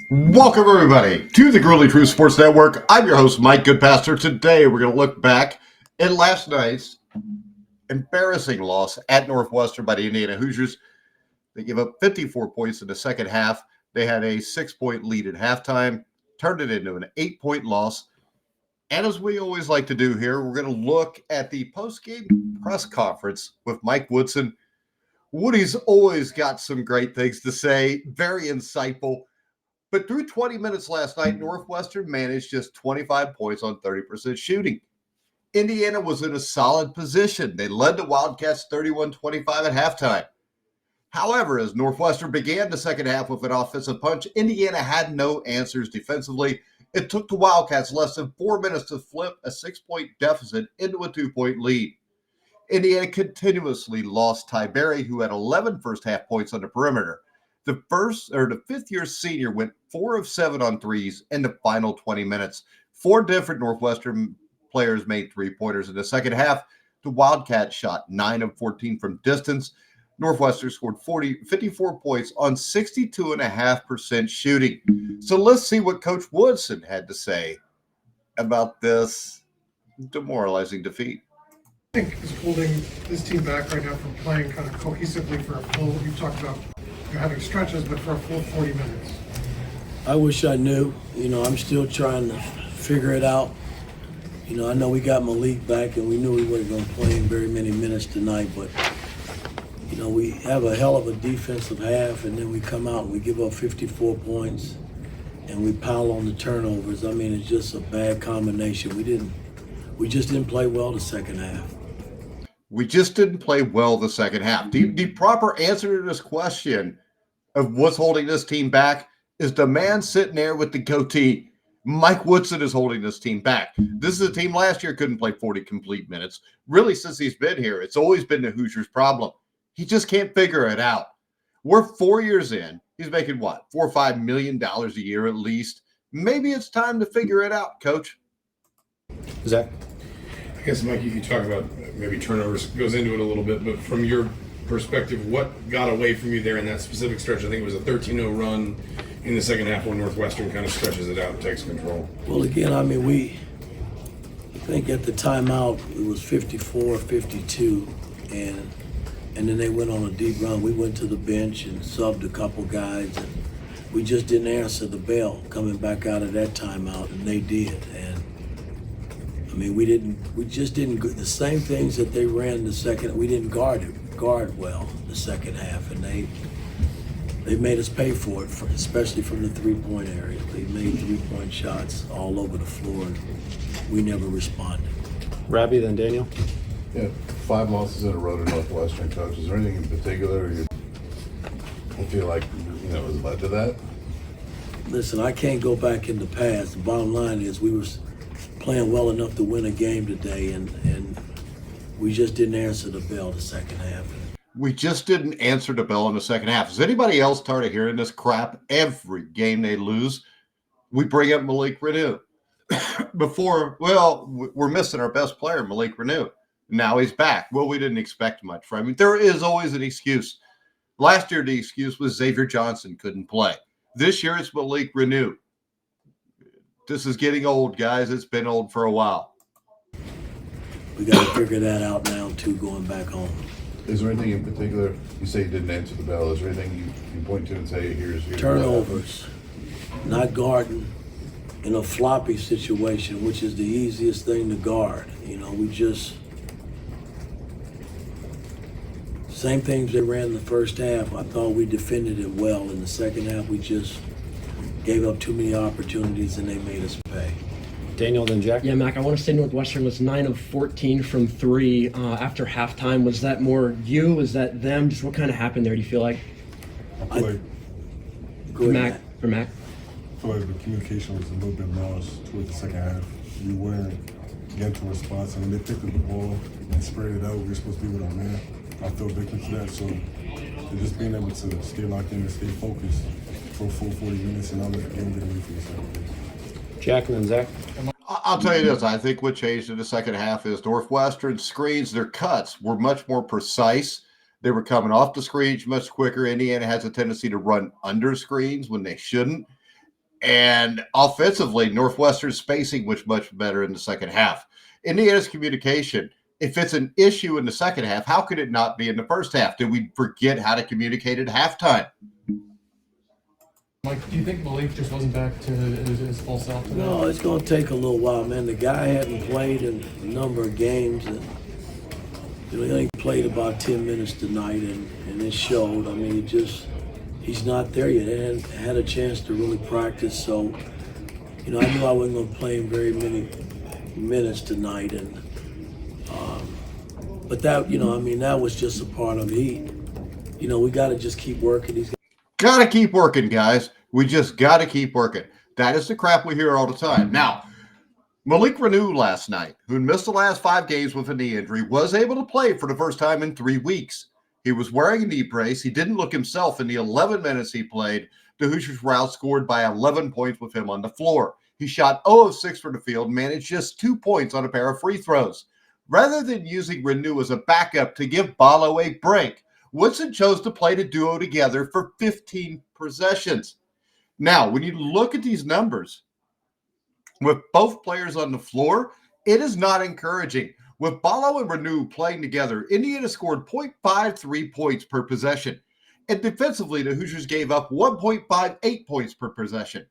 Welcome, everybody, to the Gruely True Sports Network. I'm your host, Mike Goodpaster. Today, we're going to look back at last night's embarrassing loss at Northwestern by the Indiana Hoosiers. They gave up 54 points in the second half. They had a 6-point lead at halftime, turned it into an 8-point loss. And as we always like to do here, we're going to look at the post-game press conference with Mike Woodson. Woody's always got some great things to say, very insightful. But through 20 minutes last night, Northwestern managed just 25 points on 30% shooting. Indiana was in a solid position. They led the Wildcats 31-25 at halftime. However, as Northwestern began the second half with an offensive punch, Indiana had no answers defensively. It took the Wildcats less than 4 minutes to flip a 6-point deficit into a 2-point lead. Indiana continuously lost Ty Berry, who had 11 first-half points on the perimeter. The fifth-year senior went 4 of 7 on threes in the final 20 minutes. 4 different Northwestern players made three-pointers in the second half. The Wildcats shot 9 of 14 from distance. Northwestern scored 54 points on 62.5% shooting. So let's see what Coach Woodson had to say about this demoralizing defeat. I think is holding this team back right now from playing kind of cohesively for a full, you talked about having stretches, but for a full 40 minutes. I wish I knew. I'm still trying to figure it out. I know we got Malik back and we knew we weren't going to play him very many minutes tonight, but, we have a hell of a defensive half and then we come out and we give up 54 points and we pile on the turnovers. I mean, it's just a bad combination. We just didn't play well the second half. We just didn't play well the second half. The proper answer to this question of what's holding this team back is the man sitting there with the goatee. Mike Woodson is holding this team back. This is a team last year couldn't play 40 complete minutes. Really, since he's been here, it's always been the Hoosiers' problem. He just can't figure it out. We're 4 years in. He's making what, $4 or $5 million a year at least. Maybe it's time to figure it out, Coach. Zach? I guess, Mike, you talk about maybe turnovers, goes into it a little bit, but from your perspective, what got away from you there in that specific stretch? I think it was a 13-0 run in the second half when Northwestern kind of stretches it out and takes control. Well, again, I think at the timeout it was 54-52, and then they went on a deep run. We went to the bench and subbed a couple guys, and we just didn't answer the bell coming back out of that timeout, and they did. And we just didn't, the same things that they ran the second, we didn't guard well the second half, and they made us pay for it, especially from the three-point area. They made three-point shots all over the floor, and we never responded. Robbie, then Daniel. Yeah, 5 losses in a row to Northwestern, Coach. Is there anything in particular you feel like has led to that? Listen, I can't go back in the past. The bottom line is we were playing well enough to win a game today, and we just didn't answer the bell the second half. We just didn't answer the bell in the second half. Is anybody else tired of hearing this crap? Every game they lose, we bring up Malik Reneau. We're missing our best player, Malik Reneau. Now he's back. Well, we didn't expect much from him. There is always an excuse. Last year, the excuse was Xavier Johnson couldn't play. This year, it's Malik Reneau. This is getting old, guys. It's been old for a while. We got to figure that out now, too, going back home. Is there anything in particular, you say you didn't answer the bell, is there anything you point to and say, here's turnovers, not guarding in a floppy situation, which is the easiest thing to guard. We just, same things they ran in the first half. I thought we defended it well. In the second half, we just gave up too many opportunities and they made us pay. Daniel, then Jack. Yeah, Mac, I want to say Northwestern was 9 of 14 from 3 after halftime. Was that more you? Was that them? Just what kind of happened there, do you feel like? I feel like For Mac? I feel like the communication was a little bit lost towards the second half. We weren't getting to a response, and when they picked up the ball and spread it out, we were supposed to be with our man. I feel victim to that, so just being able to stay locked in and stay focused for a full 40 minutes and not let the game get away from us. Jack, and then Zach. I'll tell you this. I think what changed in the second half is Northwestern screens, their cuts were much more precise. They were coming off the screens much quicker. Indiana has a tendency to run under screens when they shouldn't. And offensively, Northwestern's spacing was much better in the second half. Indiana's communication, if it's an issue in the second half, how could it not be in the first half? Did we forget how to communicate at halftime? Mike, do you think Malik just wasn't back to his full self today? No, it's going to take a little while, man. The guy hadn't played in a number of games, and he only played about 10 minutes tonight, and it showed. I mean, he's not there yet. He hadn't had a chance to really practice, so I knew I wasn't going to play him very many minutes tonight, and but that that was just a part of it. We got to just keep working. Got to keep working, guys. We just got to keep working. That is the crap we hear all the time. Now, Malik Reneau last night, who missed the last 5 games with a knee injury, was able to play for the first time in 3 weeks. He was wearing a knee brace. He didn't look himself in the 11 minutes he played. The Hoosiers were outscored by 11 points with him on the floor. He shot 0 of 6 from the field, managed just 2 points on a pair of free throws. Rather than using Reneau as a backup to give Ballo a break, Woodson chose to play the duo together for 15 possessions. Now, when you look at these numbers, with both players on the floor, it is not encouraging. With Ballo and Reneau playing together, Indiana scored 0.53 points per possession. And defensively, the Hoosiers gave up 1.58 points per possession.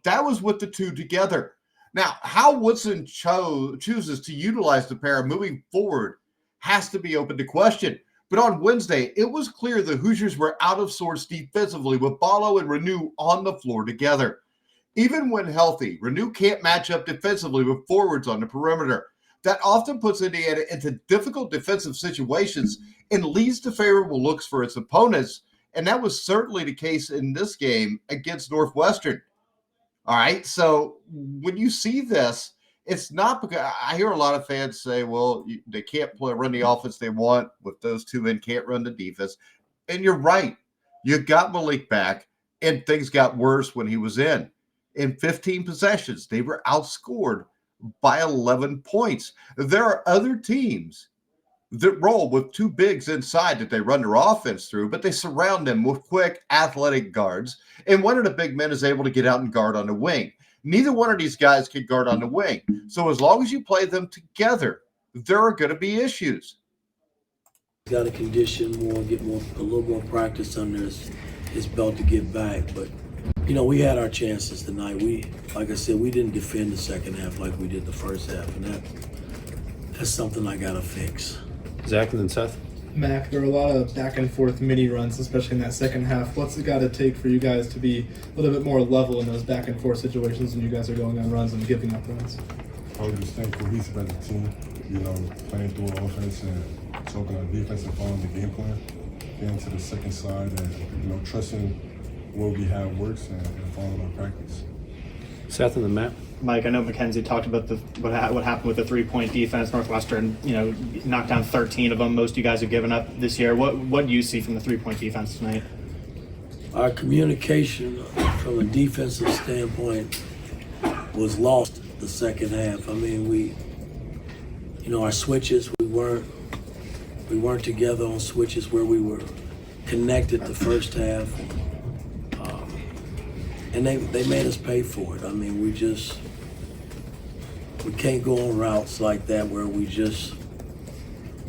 That was with the two together. Now, how Woodson chooses to utilize the pair moving forward has to be open to question. But on Wednesday, it was clear the Hoosiers were out of sorts defensively with Ballo and Reneau on the floor together. Even when healthy, Reneau can't match up defensively with forwards on the perimeter. That often puts Indiana into difficult defensive situations and leads to favorable looks for its opponents. And that was certainly the case in this game against Northwestern. All right, so when you see this, it's not because I hear a lot of fans say, well, they can't run the offense they want with those two and can't run the defense. And you're right. You got Malik back, and things got worse when he was in. In 15 possessions, they were outscored by 11 points. There are other teams that roll with 2 bigs inside that they run their offense through, but they surround them with quick, athletic guards, and one of the big men is able to get out and guard on the wing. Neither one of these guys can guard on the wing. So as long as you play them together, there are going to be issues. Got to condition more, get a little more practice under his belt to get back. But, we had our chances tonight. Like I said, we didn't defend the second half like we did the first half, and that's something I got to fix. Zach and then Seth. Mac, there are a lot of back and forth mini runs, especially in that second half. What's it got to take for you guys to be a little bit more level in those back and forth situations when you guys are going on runs and giving up runs? I would just think cohesive as a team, playing through offense and talking on defense and following the game plan, getting to the second side and, trusting what we have works and following our practice. Seth and then Matt. Mike, I know Mackenzie talked about what happened with the 3-point defense. Northwestern, knocked down 13 of them. Most of you guys have given up this year. What do you see from the 3-point defense tonight? Our communication from a defensive standpoint was lost the second half. I mean, our switches, we weren't together on switches where we were connected the first half. And they made us pay for it. I mean, we can't go on routes like that where we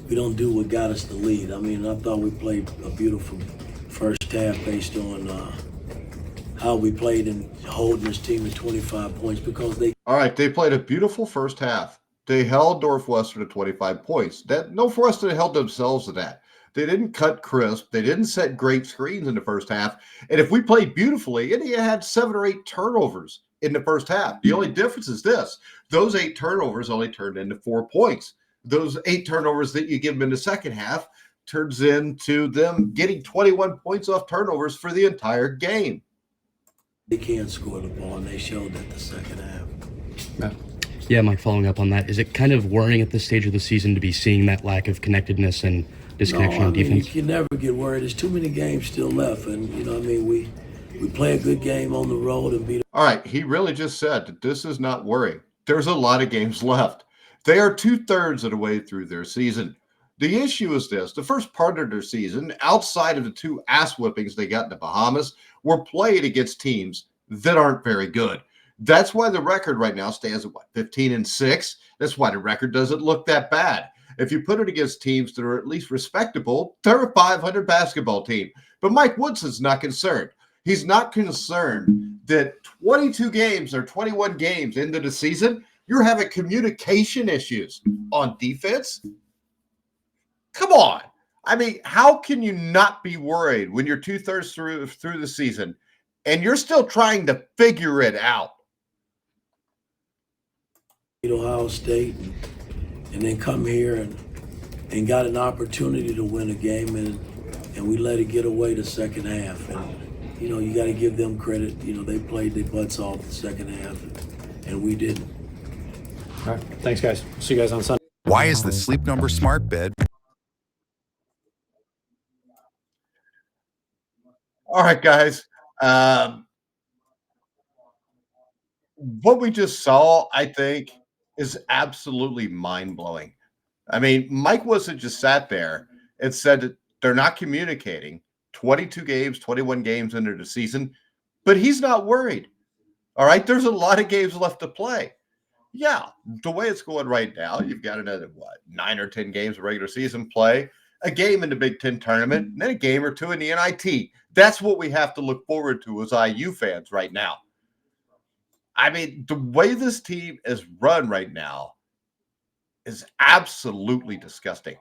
don't do what got us the lead. I mean, I thought we played a beautiful first half based on how we played and holding this team to 25 points because they. All right, they played a beautiful first half. They held Northwestern to 25 points. Northwestern held themselves to that. They didn't cut crisp. They didn't set great screens in the first half. And if we played beautifully, India had 7 or 8 turnovers in the first half. The only difference is this. Those 8 turnovers only turned into 4 points. Those 8 turnovers that you give them in the second half turns into them getting 21 points off turnovers for the entire game. They can't score the ball, and they showed that the second half. Matt. Yeah, Mike, following up on that, is it kind of worrying at this stage of the season to be seeing that lack of connectedness and disconnection on defense? You can never get worried. There's too many games still left, and we play a good game on the road and beat. All right, he really just said that this is not worrying. There's a lot of games left. They are 2/3 of the way through their season. The issue is this: the first part of their season, outside of the 2 ass whippings they got in the Bahamas, were played against teams that aren't very good. That's why the record right now stands at 15-6. That's why the record doesn't look that bad. If you put it against teams that are at least respectable, they're a 500 basketball team. But Mike Woodson's not concerned. He's not concerned that 22 games or 21 games into the season, you're having communication issues on defense. Come on. I mean, how can you not be worried when you're 2/3 through the season and you're still trying to figure it out? Ohio State and then come here and got an opportunity to win a game and we let it get away the second half. And, you got to give them credit. They played their butts off the second half and we didn't. All right. Thanks, guys. See you guys on Sunday. Why is the Sleep Number smart bed? All right, guys. What we just saw, I think, is absolutely mind-blowing. I mean, Mike Woodson just sat there and said that they're not communicating 22 games, 21 games into the season, but he's not worried. All right, there's a lot of games left to play. Yeah, the way it's going right now, you've got another, 9 or 10 games of regular season play, a game in the Big Ten tournament, and then a game or two in the NIT. That's what we have to look forward to as IU fans right now. I mean, the way this team is run right now is absolutely disgusting.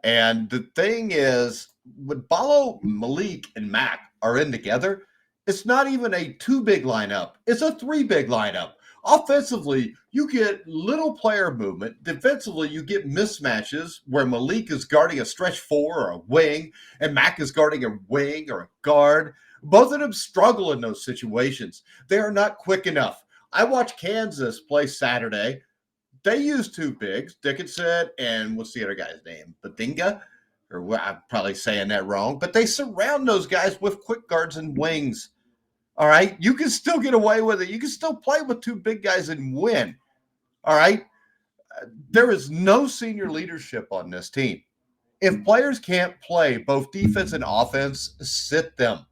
And the thing is, when Ballo, Malik, and Mac are in together, it's not even a 2-big lineup. It's a 3-big lineup. Offensively, you get little player movement. Defensively, you get mismatches where Malik is guarding a stretch 4 or a wing, and Mac is guarding a wing or a guard. Both of them struggle in those situations. They are not quick enough. I watched Kansas play Saturday. They used 2 bigs, Dickinson and what's the other guy's name? Badinga? Or I'm probably saying that wrong. But they surround those guys with quick guards and wings. All right? You can still get away with it. You can still play with 2 big guys and win. All right? There is no senior leadership on this team. If players can't play both defense and offense, sit them.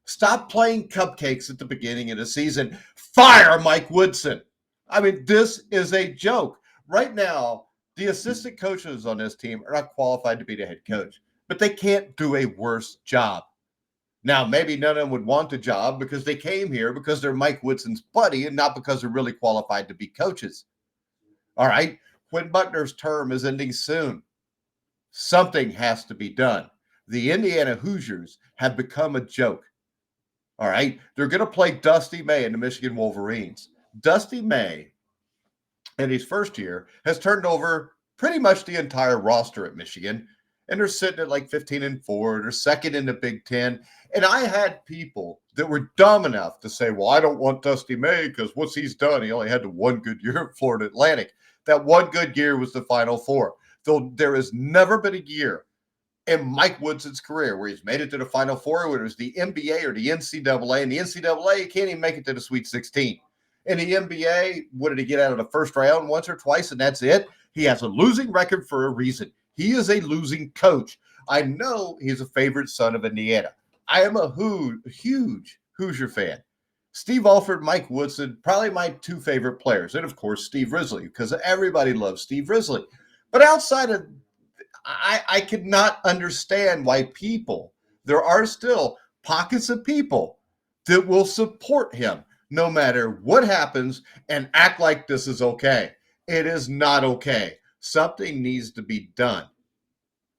Stop playing cupcakes at the beginning of the season. Fire Mike Woodson. I mean, this is a joke. Right now, the assistant coaches on this team are not qualified to be the head coach, but they can't do a worse job. Now, maybe none of them would want the job because they came here because they're Mike Woodson's buddy and not because they're really qualified to be coaches. All right? Quinn Buckner's term is ending soon. Something has to be done. The Indiana Hoosiers have become a joke. All right? They're going to play Dusty May and the Michigan Wolverines. Dusty May, in his first year, has turned over pretty much the entire roster at Michigan, and they're sitting at like 15-4. They're second in the Big Ten. And I had people that were dumb enough to say, well, I don't want Dusty May because what's he's done? He only had the one good year at Florida Atlantic. That one good year was the Final Four. Though there has never been a year in Mike Woodson's career where he's made it to the Final Four, whether it was the NBA or the NCAA. And the NCAA, he can't even make it to the Sweet 16. In the NBA, what did he get out of the first round once or twice, and that's it? He has a losing record for a reason. He is a losing coach. I know he's a favorite son of Indiana. I am a huge Hoosier fan. Steve Alford, Mike Woodson, probably my 2 favorite players. And, of course, Steve Risley, because everybody loves Steve Risley. But outside of I could not understand why there are still pockets of people that will support him no matter what happens and act like this is okay. It is not okay. Something needs to be done.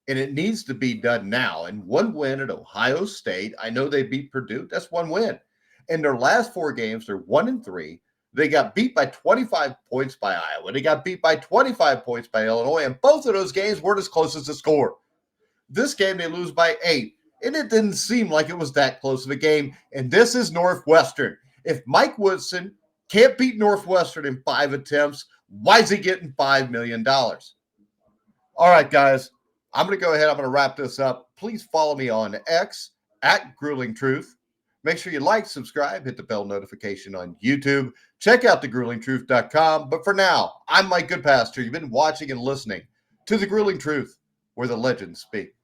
And it needs to be done now. And one win at Ohio State, I know they beat Purdue. That's one win. In their last 4 games, they're 1-3. They got beat by 25 points by Iowa. They got beat by 25 points by Illinois. And both of those games weren't as close as the score. This game, they lose by 8. And it didn't seem like it was that close of a game. And this is Northwestern. If Mike Woodson can't beat Northwestern in 5 attempts, why is he getting $5 million? All right, guys. I'm going to go ahead. I'm going to wrap this up. Please follow me on X at Grueling Truth. Make sure you like, subscribe, hit the bell notification on YouTube. Check out thegruelingtruth.com. But for now, I'm Mike Goodpaster. You've been watching and listening to The Grueling Truth, where the legends speak.